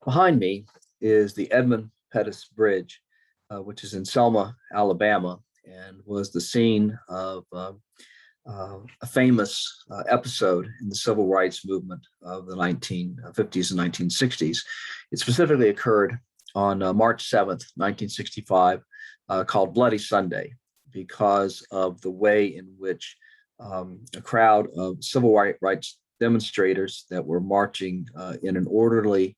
Behind me is the Edmund Pettus Bridge, which is in Selma, Alabama, and was the scene of a famous episode in the civil rights movement of the 1950s and 1960s. It specifically occurred on March 7th, 1965, called Bloody Sunday, because of the way in which a crowd of civil rights demonstrators that were marching in an orderly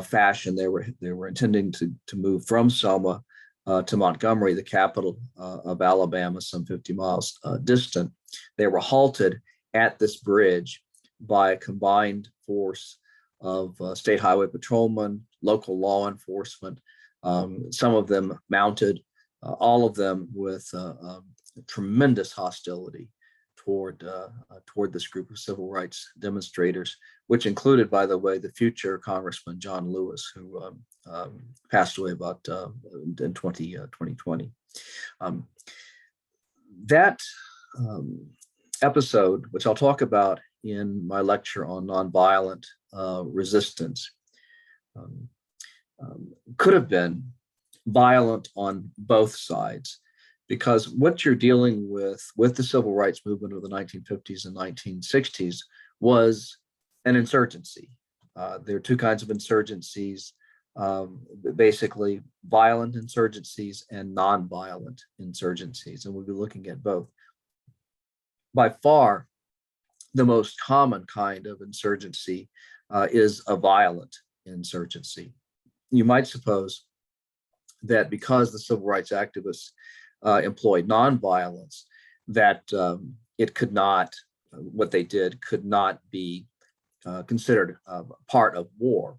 fashion. They were intending to move from Selma to Montgomery, the capital of Alabama, some 50 miles distant. They were halted at this bridge by a combined force of state highway patrolmen, local law enforcement, some of them mounted, all of them with tremendous hostility toward this group of civil rights demonstrators, which included, by the way, the future Congressman John Lewis, who passed away about in 2020. That episode, which I'll talk about in my lecture on nonviolent resistance, could have been violent on both sides, because what you're dealing with the civil rights movement of the 1950s and 1960s was an insurgency. There are two kinds of insurgencies, basically violent insurgencies and nonviolent insurgencies, and we'll be looking at both. By far, the most common kind of insurgency is a violent insurgency. You might suppose that because the civil rights activists employed nonviolence, that it could not, what they did could not be considered part of war.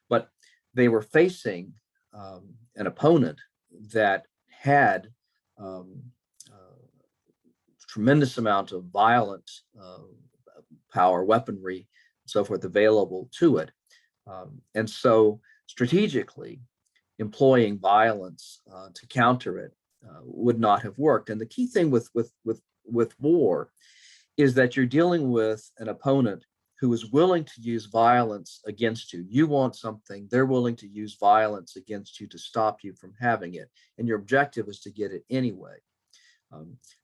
But they were facing an opponent that had tremendous amount of violent power, weaponry, and so forth available to it. And so strategically, employing violence to counter it would not have worked. And the key thing with war is that you're dealing with an opponent who is willing to use violence against you. You want something, they're willing to use violence against you to stop you from having it. And your objective is to get it anyway.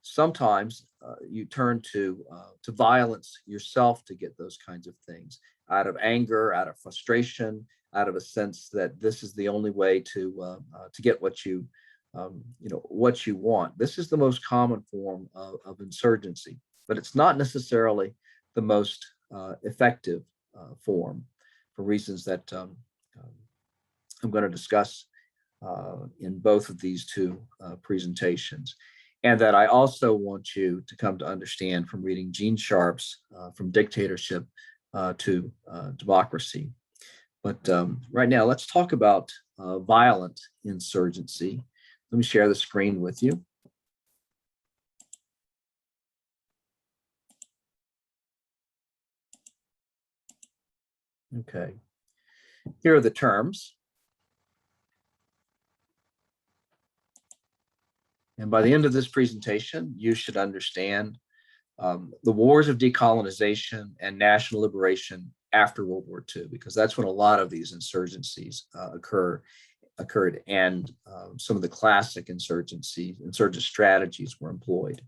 Sometimes you turn to violence yourself to get those kinds of things, out of anger, out of frustration, out of a sense that this is the only way to get what you what you want. This is the most common form of insurgency, but it's not necessarily the most effective form, for reasons that I'm going to discuss in both of these two presentations, and that I also want you to come to understand from reading Gene Sharp's From Dictatorship to Democracy. But right now, let's talk about violent insurgency. Let me share the screen with you. Okay, here are the terms. And by the end of this presentation, you should understand the wars of decolonization and national liberation after World War II, because that's when a lot of these insurgencies occurred, and some of the classic insurgent strategies were employed.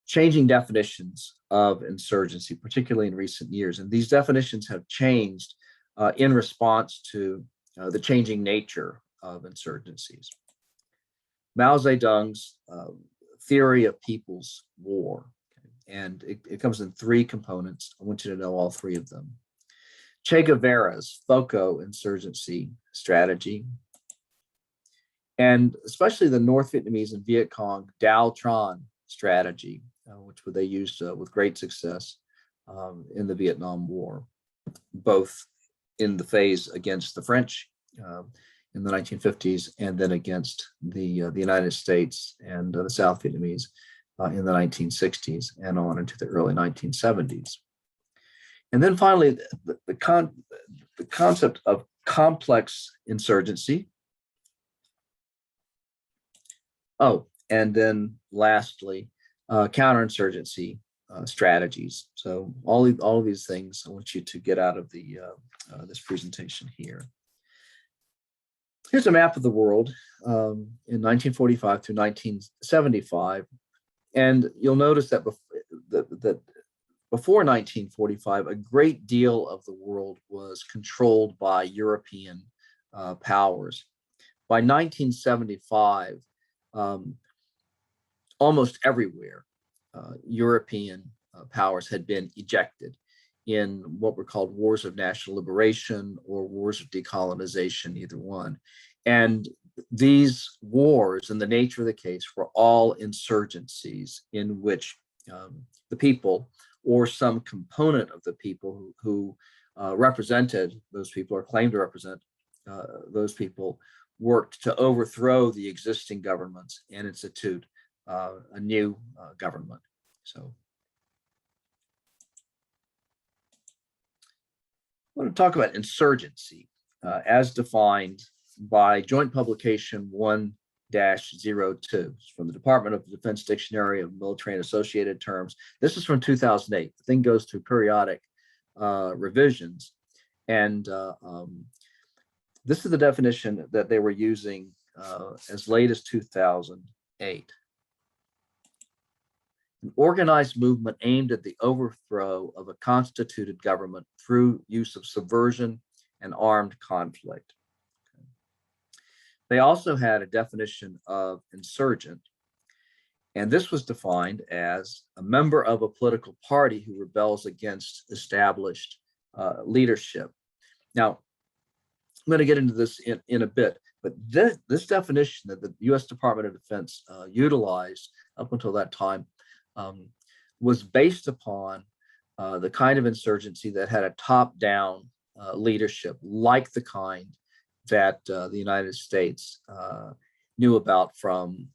Changing definitions of insurgency, particularly in recent years, and these definitions have changed in response to the changing nature of insurgencies. Mao Zedong's theory of people's war, and it comes in three components. I want you to know all three of them. Che Guevara's FOCO insurgency strategy, and especially the North Vietnamese and Viet Cong Dao Tran strategy, which they used with great success in the Vietnam War, both in the phase against the French in the 1950s, and then against the United States and the South Vietnamese in the 1960s and on into the early 1970s. And then finally, the concept of complex insurgency. Oh, and then lastly, counterinsurgency strategies. So all of these things I want you to get out of the this presentation here. Here's a map of the world in 1945 through 1975. And you'll notice that before 1945, a great deal of the world was controlled by European powers. By 1975, almost everywhere, European powers had been ejected in what were called wars of national liberation or wars of decolonization, either one. And these wars, in the nature of the case, were all insurgencies in which the people or some component of the people who represented those people or claimed to represent those people worked to overthrow the existing governments and institute a new government. So I want to talk about insurgency as defined by Joint Publication 1-02 from the Department of Defense Dictionary of Military and Associated Terms. This is from 2008. The thing goes through periodic revisions. And this is the definition that they were using as late as 2008. An organized movement aimed at the overthrow of a constituted government through use of subversion and armed conflict. They also had a definition of insurgent, and this was defined as a member of a political party who rebels against established leadership. Now, I'm going to get into this in a bit, but this definition that the U.S. Department of Defense utilized up until that time was based upon the kind of insurgency that had a top-down leadership, like the kind that the United States knew about from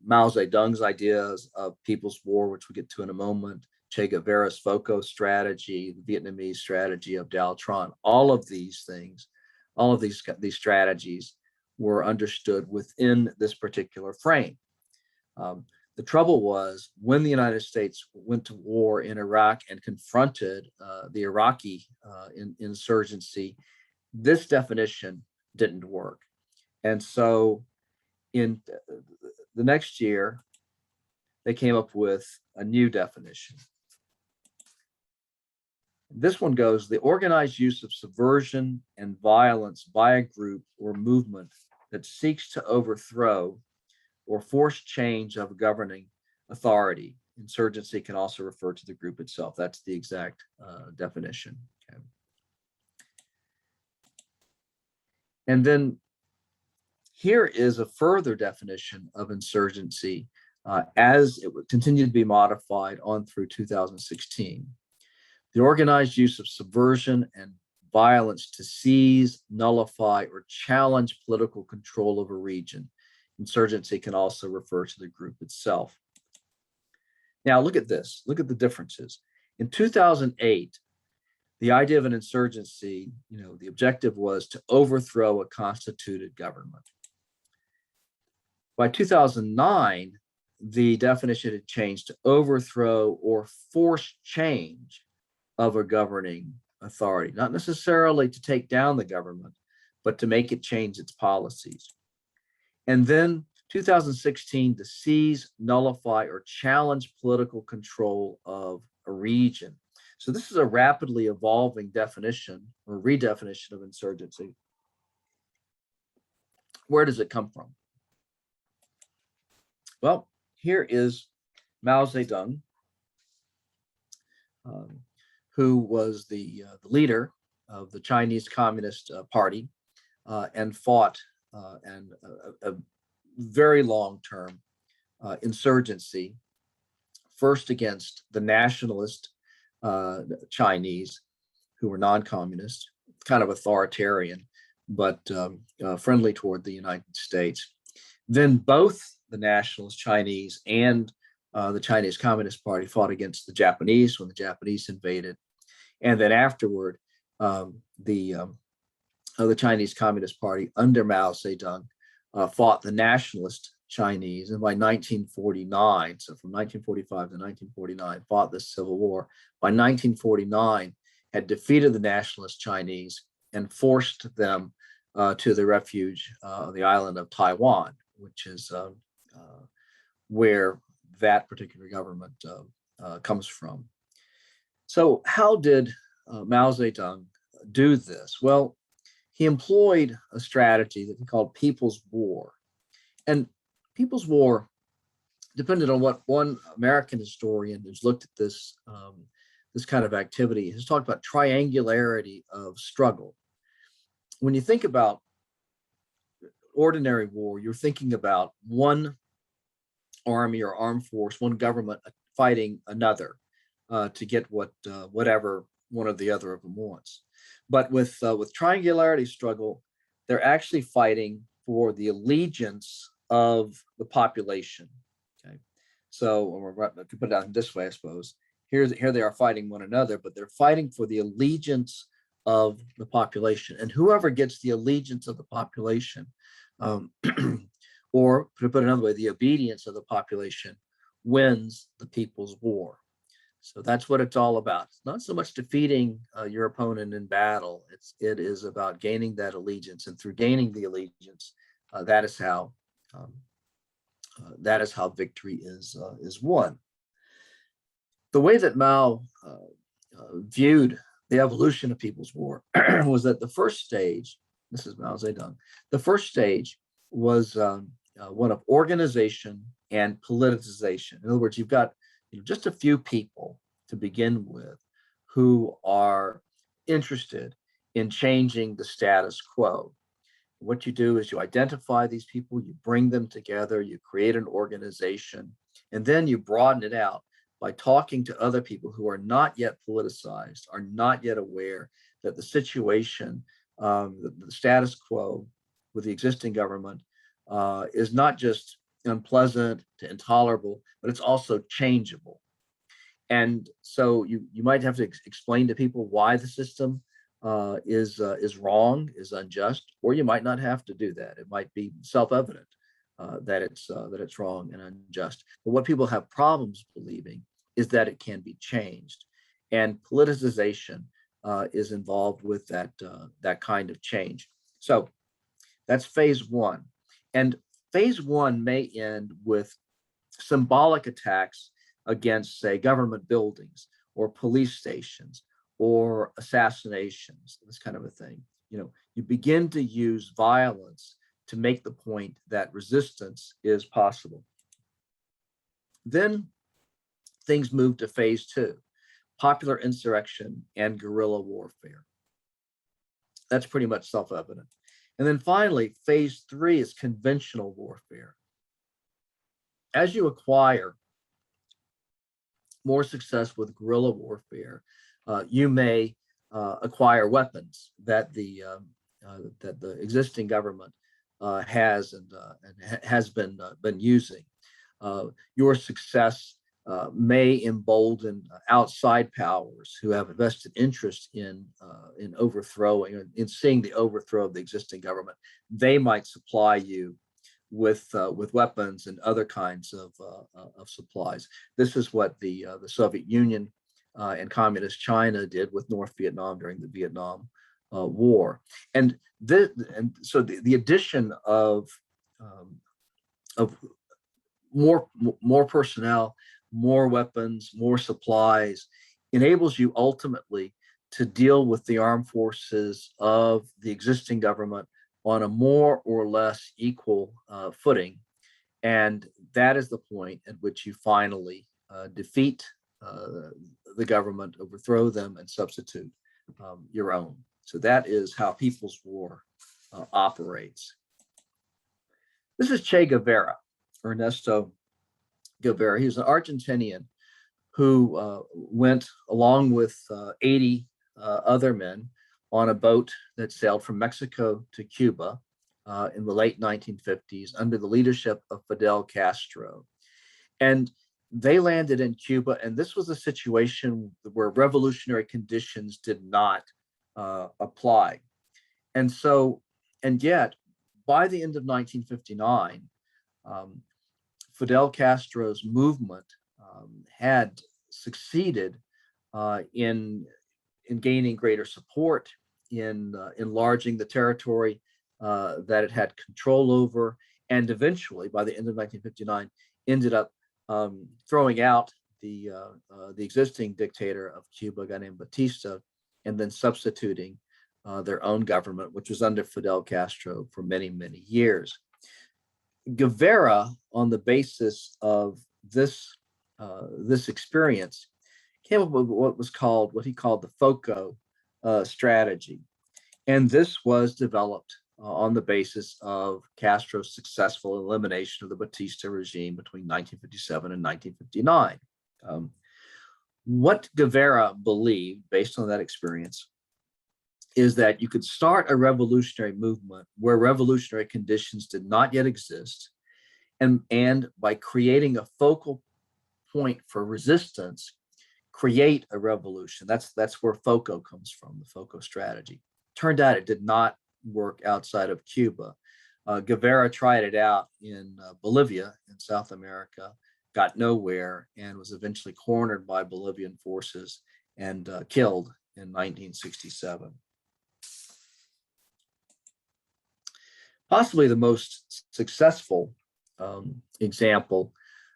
Mao Zedong's ideas of People's War, which we'll get to in a moment, Che Guevara's FOCO strategy, the Vietnamese strategy of Dao Tran. All of these things, all of these strategies were understood within this particular frame. The trouble was when the United States went to war in Iraq and confronted the Iraqi insurgency, this definition didn't work. And so in the next year, they came up with a new definition. This one goes, the organized use of subversion and violence by a group or movement that seeks to overthrow or force change of a governing authority. Insurgency can also refer to the group itself. That's the exact definition. Okay. And then here is a further definition of insurgency as it would continue to be modified on through 2016. The organized use of subversion and violence to seize, nullify, or challenge political control of a region. Insurgency can also refer to the group itself. Now look at this, look at the differences. In 2008, the idea of an insurgency, the objective was to overthrow a constituted government. By 2009, the definition had changed to overthrow or force change of a governing authority, not necessarily to take down the government, but to make it change its policies. And then 2016, to seize, nullify, or challenge political control of a region. So this is a rapidly evolving definition or redefinition of insurgency. Where does it come from? Well, here is Mao Zedong, who was the leader of the Chinese Communist Party and fought a very long-term insurgency, first against the nationalist Chinese, who were non-communist, kind of authoritarian, but friendly toward the United States. Then both the nationalist Chinese and the Chinese Communist Party fought against the Japanese when the Japanese invaded. And then afterward, the Chinese Communist Party under Mao Zedong fought the nationalist Chinese, and by 1949, so from 1945 to 1949, fought this civil war. By 1949, had defeated the nationalist Chinese and forced them to the refuge of the island of Taiwan, which is where that particular government comes from. So how did Mao Zedong do this? Well, he employed a strategy that he called People's War. And People's War depended on what one American historian who's looked at this, this kind of activity has talked about triangularity of struggle. When you think about ordinary war, you're thinking about one army or armed force, one government fighting another to get whatever one or the other of them wants. But with triangularity struggle, they're actually fighting for the allegiance of the population. Okay, so I could put it out this way, I suppose. Here they are fighting one another, but they're fighting for the allegiance of the population, and whoever gets the allegiance of the population, or to put it another way, the obedience of the population, wins the People's War. So that's what it's all about. It's not so much defeating your opponent in battle. It is about gaining that allegiance, and through gaining the allegiance, that is how victory is won. The way that Mao viewed the evolution of People's War was that the first stage, this is Mao Zedong, the first stage was one of organization and politicization. In other words, you've got just a few people to begin with who are interested in changing the status quo. What you do is you identify these people, you bring them together, you create an organization, and then you broaden it out by talking to other people who are not yet politicized, are not yet aware that the situation, the status quo with the existing government is not just unpleasant to intolerable, but it's also changeable. And so you might have to explain to people why the system is wrong, is unjust, or you might not have to do that. It might be self-evident that it's wrong and unjust. But what people have problems believing is that it can be changed, and politicization is involved with that kind of change. So that's phase one, and phase one may end with symbolic attacks against, say, government buildings or police stations or assassinations, this kind of a thing. You begin to use violence to make the point that resistance is possible. Then things move to phase two, popular insurrection and guerrilla warfare. That's pretty much self-evident. And then finally, phase three is conventional warfare. As you acquire more success with guerrilla warfare, you may acquire weapons that the existing government has been using. Your success may embolden outside powers who have a vested interest in overthrowing, in seeing the overthrow of the existing government. They might supply you with weapons and other kinds of supplies. This is what the Soviet Union and Communist China did with North Vietnam during the Vietnam War. And so the addition of more personnel, more weapons, more supplies enables you ultimately to deal with the armed forces of the existing government on a more or less equal footing. And that is the point at which you finally defeat the government, overthrow them, and substitute your own. So that is how People's War operates. This is Che Guevara, Ernesto Guevara. He was an Argentinian who went along with 80 other men on a boat that sailed from Mexico to Cuba in the late 1950s under the leadership of Fidel Castro. And they landed in Cuba, and this was a situation where revolutionary conditions did not apply. And yet, by the end of 1959, Um, Fidel Castro's movement had succeeded in gaining greater support, in enlarging the territory that it had control over, and eventually, by the end of 1959, ended up throwing out the existing dictator of Cuba, a guy named Batista, and then substituting their own government, which was under Fidel Castro for many, many years. Guevara, on the basis of this experience, came up with what he called the FOCO strategy, and this was developed on the basis of Castro's successful elimination of the Batista regime between 1957 and 1959. What Guevara believed, based on that experience, is that you could start a revolutionary movement where revolutionary conditions did not yet exist, and by creating a focal point for resistance, create a revolution. That's where FOCO comes from, the FOCO strategy. Turned out it did not work outside of Cuba. Guevara tried it out in Bolivia in South America, got nowhere, and was eventually cornered by Bolivian forces and killed in 1967. Possibly the most successful example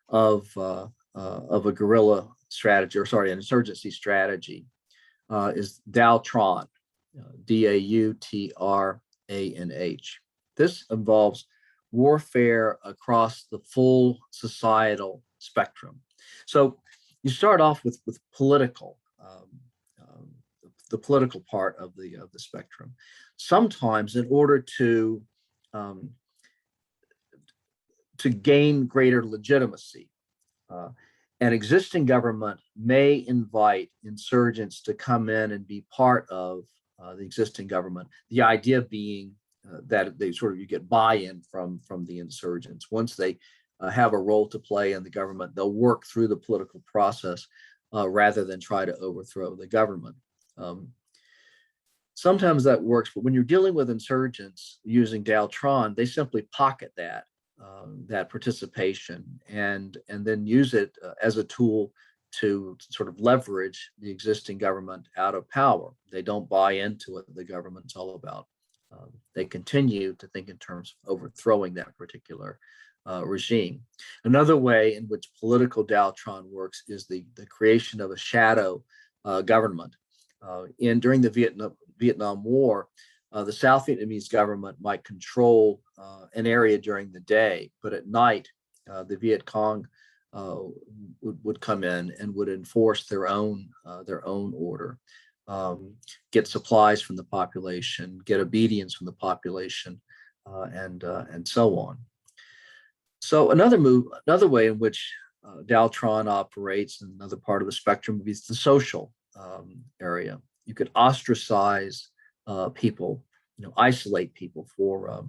of a guerrilla strategy, or sorry, an insurgency strategy, is Dautron, D-A-U-T-R-A-N-H. This involves warfare across the full societal spectrum. So you start off with political, the political part of the spectrum. Sometimes, in order to gain greater legitimacy, an existing government may invite insurgents to come in and be part of the existing government. The idea being that they you get buy-in from the insurgents. Once they have a role to play in the government, they'll work through the political process rather than try to overthrow the government. Sometimes that works, but when you're dealing with insurgents using Dautron, they simply pocket that participation and then use it as a tool to sort of leverage the existing government out of power. They don't buy into what the government's all about. They continue to think in terms of overthrowing that particular regime. Another way in which political Dautron works is the creation of a shadow government. During the Vietnam War, the South Vietnamese government might control an area during the day, but at night, the Viet Cong would come in and would enforce their own order, get supplies from the population, get obedience from the population, and so on. So another way in which Dautron operates, and another part of the spectrum, is the social area. You could ostracize people, isolate people for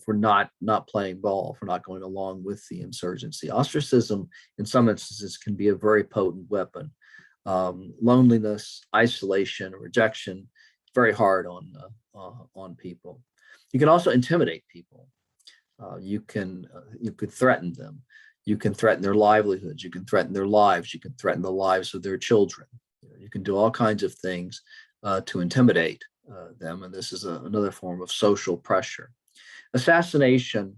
not playing ball, for not going along with the insurgency. Ostracism, in some instances, can be a very potent weapon. Loneliness, isolation, rejection, very hard on people. You can also intimidate people. You could threaten them. You can threaten their livelihoods. You can threaten their lives. You can threaten the lives of their children. You can do all kinds of things to intimidate them, and this is another form of social pressure. Assassination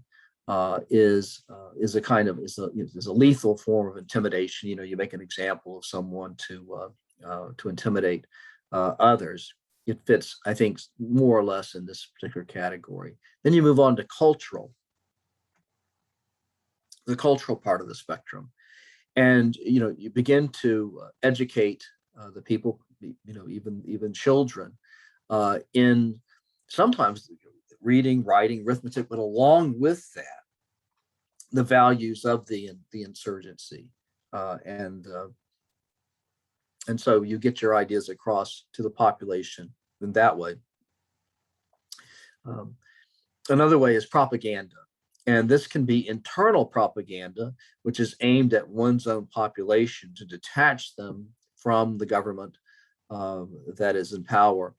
is a lethal form of intimidation. You make an example of someone to intimidate others. It fits, I think, more or less in this particular category. Then you move on to the cultural part of the spectrum, and you begin to educate the people, even children, in sometimes reading, writing, arithmetic, but along with that, the values of the insurgency, and so you get your ideas across to the population in that way. Another way is propaganda. And this can be internal propaganda, which is aimed at one's own population to detach them from the government that is in power.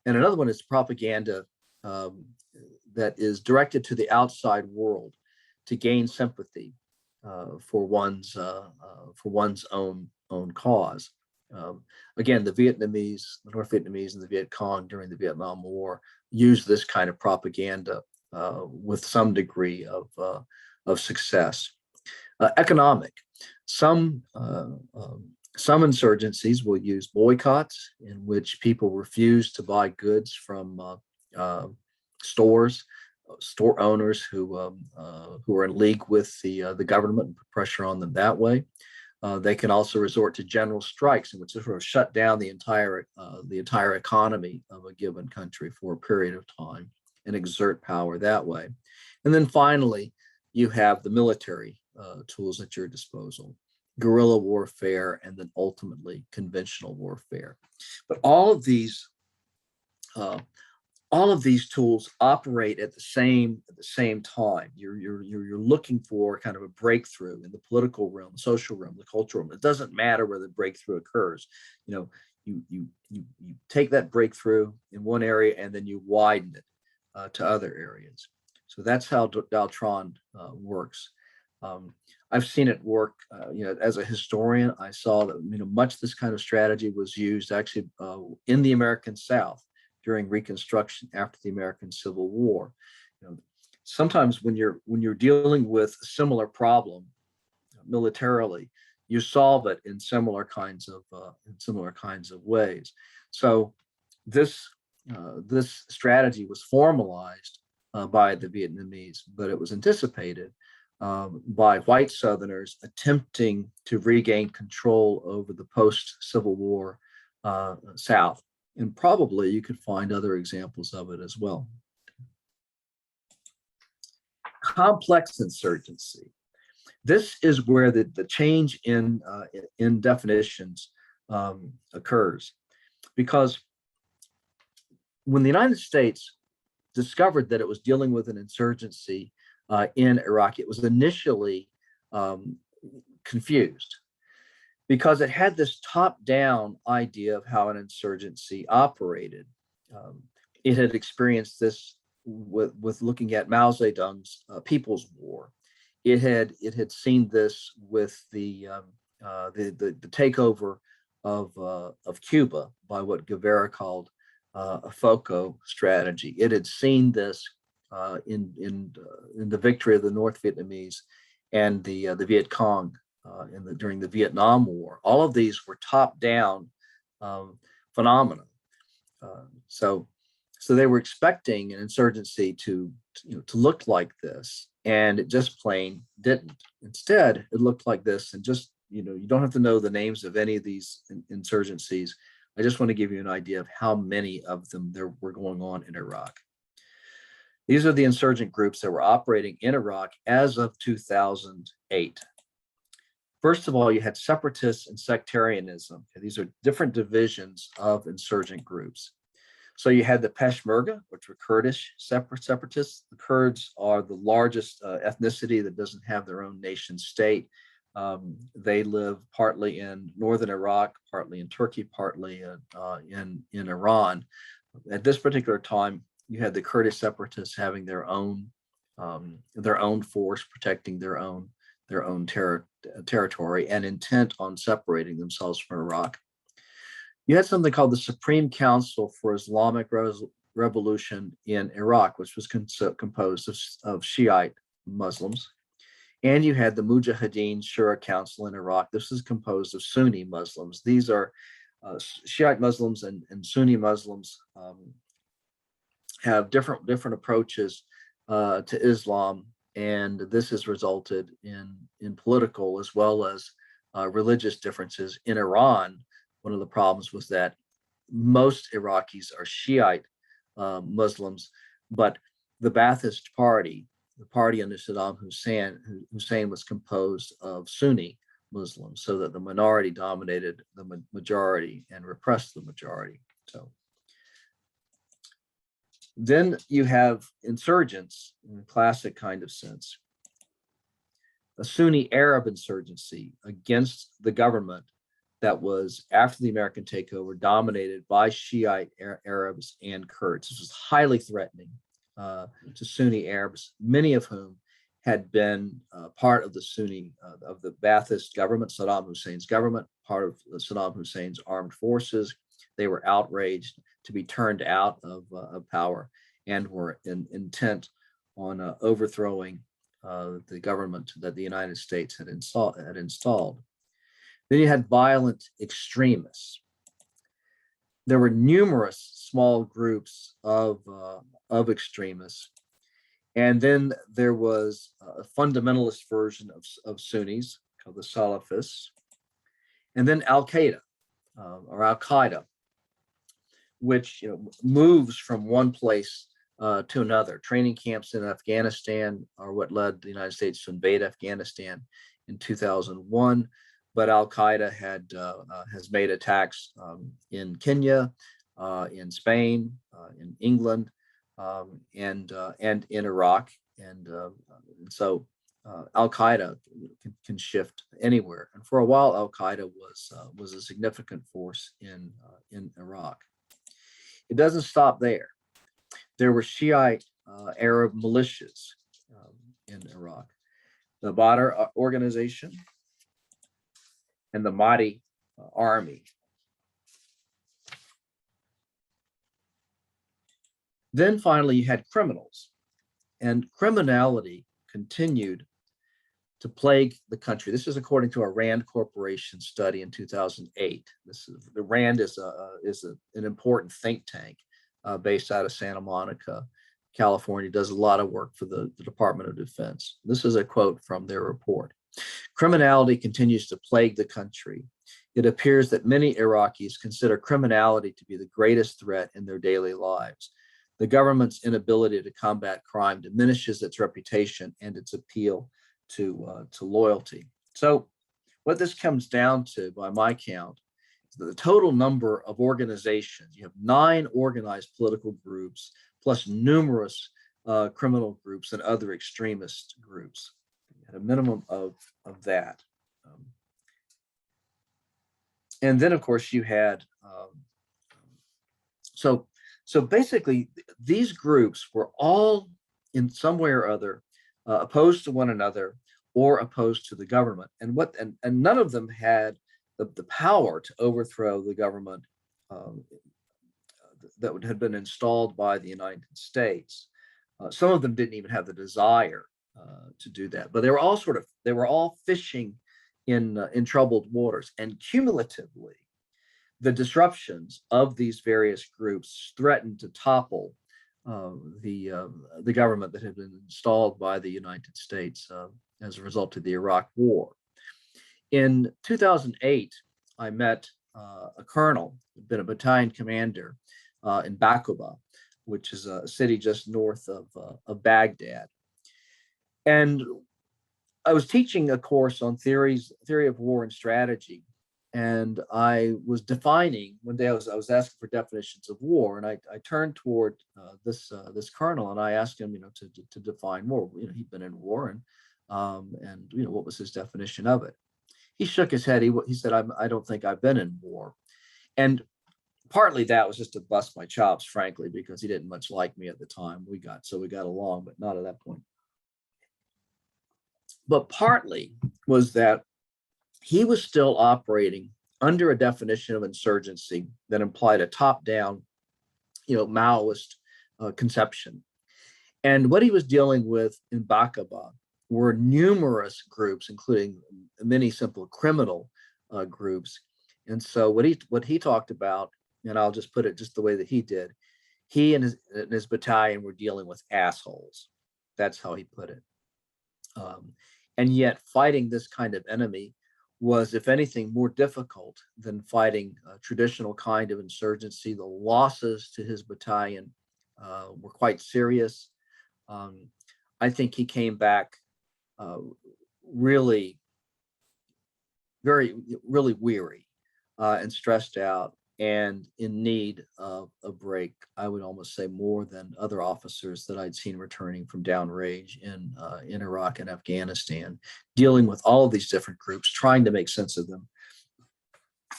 And another one is propaganda that is directed to the outside world, to gain sympathy for one's own cause. Again, the North Vietnamese and the Viet Cong during the Vietnam War used this kind of propaganda with some degree of success. Economic. Some insurgencies will use boycotts in which people refuse to buy goods from stores, store owners who are in league with the government and put pressure on them that way. They can also resort to general strikes in which they sort of shut down the entire economy of a given country for a period of time and exert power that way. And then finally, you have the military tools at your disposal, guerrilla warfare, and then ultimately conventional warfare. But all of these tools operate at the same time. You're looking for kind of a breakthrough in the political realm, the social realm, the cultural realm. It doesn't matter where the breakthrough occurs. You take that breakthrough in one area and then you widen it to other areas. So that's how Daltron works. I've seen it work. As a historian, I saw that much of this kind of strategy was used actually in the American South during Reconstruction after the American Civil War. Sometimes when you're dealing with a similar problem militarily, you solve it in similar kinds of ways. So this strategy was formalized by the Vietnamese, but it was anticipated by white Southerners attempting to regain control over the post-Civil War South. And probably you could find other examples of it as well. Complex insurgency. This is where the change in definitions occurs, because when the United States discovered that it was dealing with an insurgency in Iraq, it was initially confused because it had this top-down idea of how an insurgency operated. It had experienced this with looking at Mao Zedong's People's War. It had seen this with the takeover of Cuba by what Guevara called a FOCO strategy. It had seen this in the victory of the North Vietnamese and the Viet Cong during the Vietnam War. All of these were top-down phenomena. So they were expecting an insurgency to look like this, and it just plain didn't. Instead, it looked like this, and just you don't have to know the names of any of these insurgencies. I just want to give you an idea of how many of them there were going on in Iraq. These are the insurgent groups that were operating in Iraq as of 2008. First of all, you had separatists and sectarianism. These are different divisions of insurgent groups. So you had the Peshmerga, which were Kurdish separatists. The Kurds are the largest ethnicity that doesn't have their own nation state. They live partly in northern Iraq, partly in Turkey, partly in Iran. At this particular time, you had the Kurdish separatists having their own force protecting their own territory and intent on separating themselves from Iraq. You had something called the Supreme Council for Islamic Revolution in Iraq, which was composed of Shiite Muslims. And you had the Mujahideen Shura Council in Iraq. This is composed of Sunni Muslims. These are Shiite Muslims and Sunni Muslims have different approaches to Islam, and this has resulted in political as well as religious differences. In Iran, one of the problems was that most Iraqis are Shiite Muslims, but the Ba'athist Party, the party under Saddam Hussein was composed of Sunni Muslims, so that the minority dominated the majority and repressed the majority. So then you have insurgents in a classic kind of sense. A Sunni Arab insurgency against the government that was, after the American takeover, dominated by Shiite Arabs and Kurds. This was highly threatening to Sunni Arabs, many of whom had been part of the Sunni, of the Ba'athist government, Saddam Hussein's government, part of Saddam Hussein's armed forces. They were outraged to be turned out of power and were intent on overthrowing the government that the United States had installed. Then you had violent extremists. There were numerous small groups of extremists. And then there was a fundamentalist version of Sunnis called the Salafists. And then Al-Qaeda or Al-Qaeda, which moves from one place to another. Training camps in Afghanistan are what led the United States to invade Afghanistan in 2001. But Al-Qaeda has made attacks in Kenya, in Spain, in England, and in Iraq, and so Al-Qaeda can shift anywhere. And for a while, Al-Qaeda was a significant force in Iraq. It doesn't stop there. There were Shiite Arab militias in Iraq, the Badr organization, and the Mahdi army. Then finally, you had criminals, and criminality continued to plague the country. This is according to a Rand Corporation study in 2008. The Rand is an important think tank based out of Santa Monica, California. Does a lot of work for the Department of Defense. This is a quote from their report. Criminality continues to plague the country. It appears that many Iraqis consider criminality to be the greatest threat in their daily lives. The government's inability to combat crime diminishes its reputation and its appeal to loyalty. So what this comes down to, by my count, is the total number of organizations. You have 9 organized political groups, plus numerous criminal groups and other extremist groups. At a minimum of that. And then, of course, you had, so basically, these groups were all in some way or other opposed to one another or opposed to the government. And none of them had the power to overthrow the government that had been installed by the United States. Some of them didn't even have the desire to do that, but they were all fishing in troubled waters, and cumulatively, the disruptions of these various groups threatened to topple the government that had been installed by the United States as a result of the Iraq War. In 2008, I met a colonel, who'd been a battalion commander in Bakuba, which is a city just north of Baghdad. And I was teaching a course on theory of war and strategy, and I was defining. One day I was asking for definitions of war, and I turned toward this colonel, and I asked him, to define war. He'd been in war, and what was his definition of it? He shook his head. He said, I don't think I've been in war, and partly that was just to bust my chops, frankly, because he didn't much like me at the time. We got along, but not at that point. But partly was that he was still operating under a definition of insurgency that implied a top-down, Maoist conception. And what he was dealing with in Bakuba were numerous groups, including many simple criminal groups. And so what he talked about, and I'll just put it just the way that he did, he and his battalion were dealing with assholes. That's how he put it. And yet fighting this kind of enemy was, if anything, more difficult than fighting a traditional kind of insurgency. The losses to his battalion were quite serious. I think he came back really weary and stressed out and in need of a break. I would almost say more than other officers that I'd seen returning from downrange in Iraq and Afghanistan, dealing with all of these different groups, trying to make sense of them,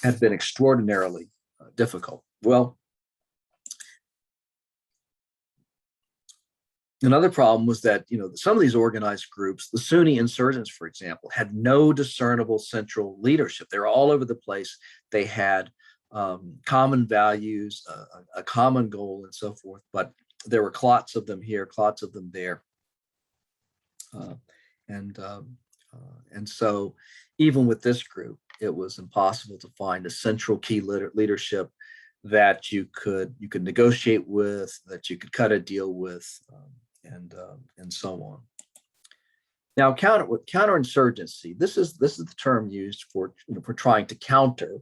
had been extraordinarily difficult. Well, Another problem was that, some of these organized groups, the Sunni insurgents, for example, had no discernible central leadership. They were all over the place. They had common values, a common goal, and so forth. But there were clots of them here, clots of them there, uh, and and so even with this group, it was impossible to find a central key leadership that you could negotiate with, that you could cut a deal with, and so on. Now, counterinsurgency. This is the term used for for trying to counter,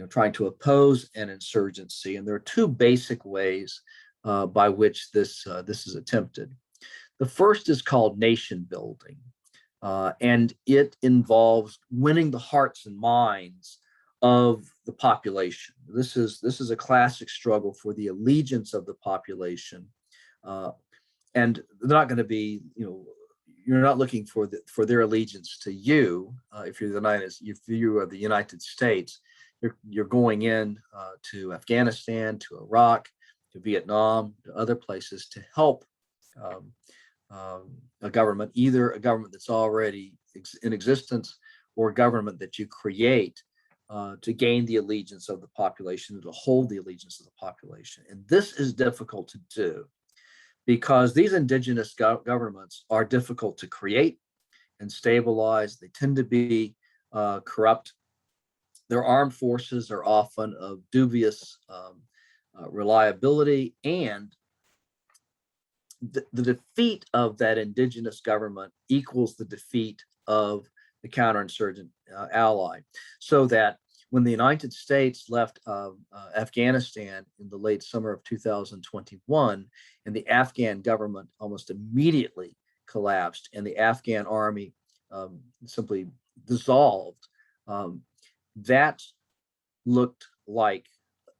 trying to oppose an insurgency, and there are two basic ways by which this is attempted. The first is called nation building, and it involves winning the hearts and minds of the population. This is a classic struggle for the allegiance of the population, and they're not going to be, you're not looking for their allegiance to you. If you are the United States, you're going in to Afghanistan, to Iraq, to Vietnam, to other places to help a government, either a government that's already in existence or a government that you create to gain the allegiance of the population, to hold the allegiance of the population. And this is difficult to do because these indigenous governments are difficult to create and stabilize. They tend to be corrupt. Their armed forces are often of dubious reliability, and the defeat of that indigenous government equals the defeat of the counterinsurgent ally. So that when the United States left Afghanistan in the late summer of 2021, and the Afghan government almost immediately collapsed, and the Afghan army simply dissolved, that looked like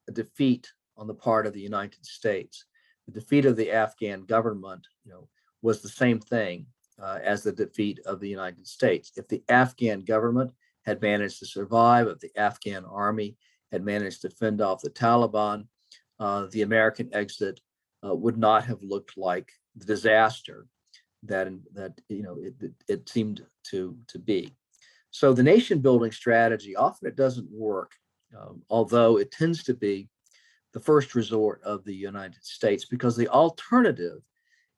a defeat on the part of the United States. The defeat of the Afghan government, was the same thing as the defeat of the United States. If the Afghan government had managed to survive, if the Afghan army had managed to fend off the Taliban, the American exit would not have looked like the disaster that it seemed to be. So the nation building strategy, often it doesn't work, although it tends to be the first resort of the United States, because the alternative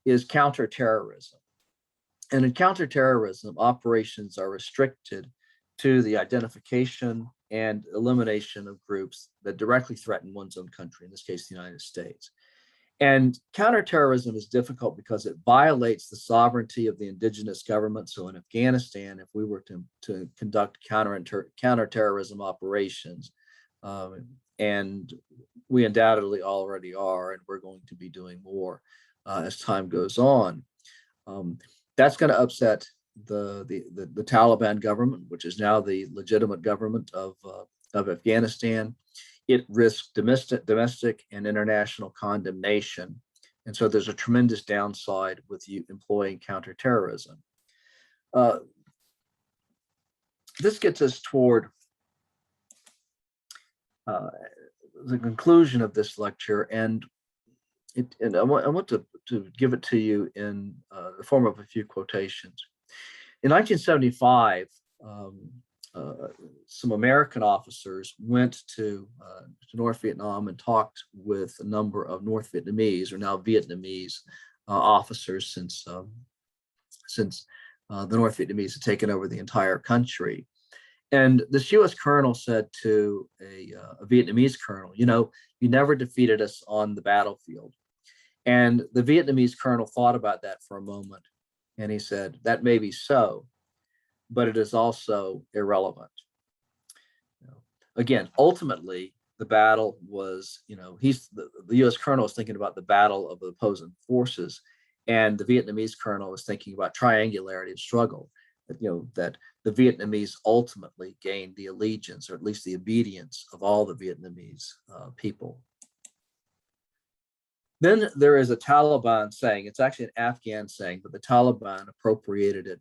is counterterrorism. And in counterterrorism, operations are restricted to the identification and elimination of groups that directly threaten one's own country, in this case, the United States. And counterterrorism is difficult because it violates the sovereignty of the indigenous government. So in Afghanistan, if we were to conduct counterterrorism operations, and we undoubtedly already are, and we're going to be doing more as time goes on, that's going to upset the Taliban government, which is now the legitimate government of Afghanistan. It risks domestic and international condemnation. And so there's a tremendous downside with you employing counterterrorism. This gets us toward the conclusion of this lecture, and I want to give it to you in the form of a few quotations. In 1975, some American officers went to North Vietnam and talked with a number of North Vietnamese, or now Vietnamese, officers, since the North Vietnamese had taken over the entire country. And this U.S. colonel said to a Vietnamese colonel, you never defeated us on the battlefield. And the Vietnamese colonel thought about that for a moment, and he said, that may be so, but it is also irrelevant. Again, ultimately, the battle was, the U.S. colonel was thinking about the battle of the opposing forces, and the Vietnamese colonel was thinking about triangularity of struggle. That the Vietnamese ultimately gained the allegiance, or at least the obedience, of all the Vietnamese people. Then there is a Taliban saying, it's actually an Afghan saying, but the Taliban appropriated it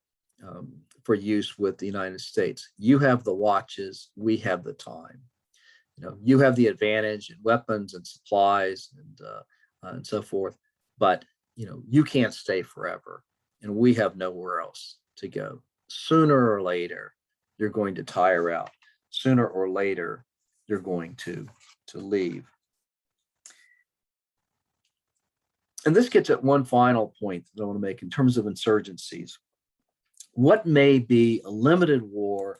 for use with the United States. You have the watches, we have the time. You have the advantage in weapons and supplies and so forth, but you can't stay forever, and we have nowhere else to go. Sooner or later, you're going to tire out. Sooner or later, you're going to leave. And this gets at one final point that I want to make in terms of insurgencies. What may be a limited war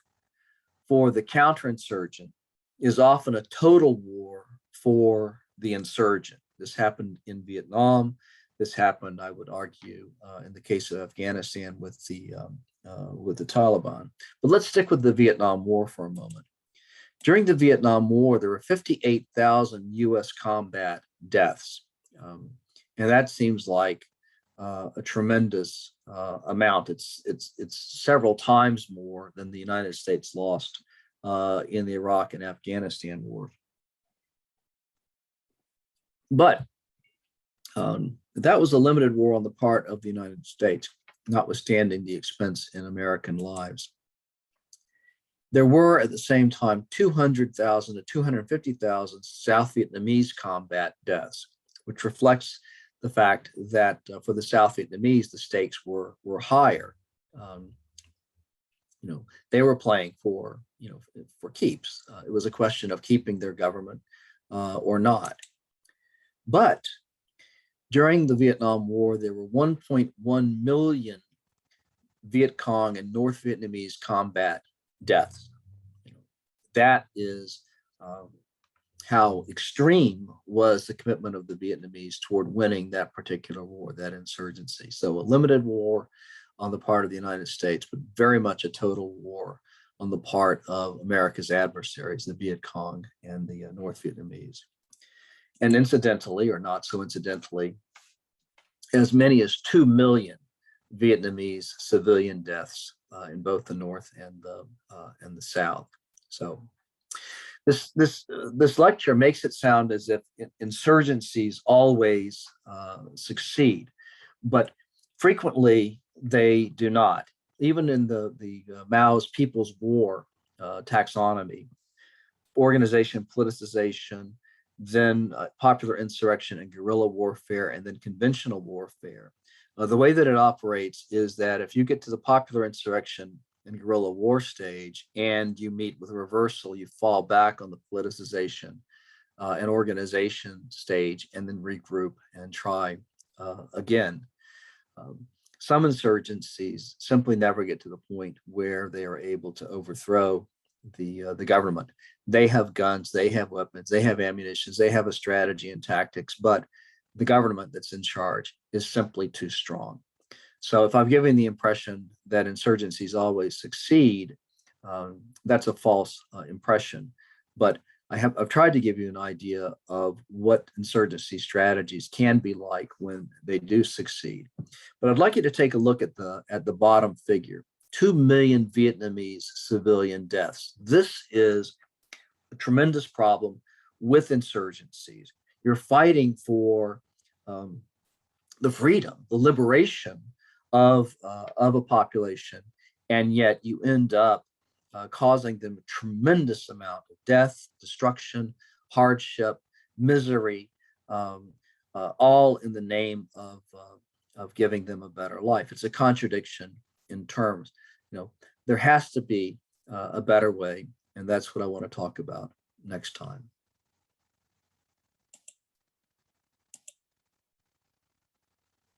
for the counterinsurgent is often a total war for the insurgent. This happened in Vietnam. This happened, I would argue, in the case of Afghanistan with the Taliban. But let's stick with the Vietnam War for a moment. During the Vietnam War, there were 58,000 U.S. combat deaths. And that seems like a tremendous amount. It's several times more than the United States lost in the Iraq and Afghanistan war. But that was a limited war on the part of the United States, notwithstanding the expense in American lives. There were at the same time 200,000 to 250,000 South Vietnamese combat deaths, which reflects the fact that for the South Vietnamese, the stakes were higher. They were playing for keeps. It was a question of keeping their government or not. But during the Vietnam War, there were 1.1 million Viet Cong and North Vietnamese combat deaths. That is how extreme was the commitment of the Vietnamese toward winning that particular war, that insurgency. So a limited war on the part of the United States, but very much a total war on the part of America's adversaries, the Viet Cong and the North Vietnamese. And incidentally, or not so incidentally, as many as 2 million Vietnamese civilian deaths in both the North and the South. So this lecture makes it sound as if insurgencies always succeed, but frequently they do not. Even in the Mao's People's War taxonomy, organization, politicization, then popular insurrection and guerrilla warfare, and then conventional warfare. The way that it operates is that if you get to the popular insurrection and guerrilla war stage and you meet with a reversal, you fall back on the politicization and organization stage and then regroup and try again. Some insurgencies simply never get to the point where they are able to overthrow the government. They have guns, they have weapons, they have ammunition, they have a strategy and tactics, but the government that's in charge is simply too strong. So if I'm giving the impression that insurgencies always succeed, that's a false impression. But I've tried to give you an idea of what insurgency strategies can be like when they do succeed. But I'd like you to take a look at the bottom figure. 2 million Vietnamese civilian deaths. This is a tremendous problem with insurgencies. You're fighting for the freedom, the liberation of a population, and yet you end up causing them a tremendous amount of death, destruction, hardship, misery, all in the name of giving them a better life. It's a contradiction in terms. There has to be a better way, and that's what I want to talk about next time.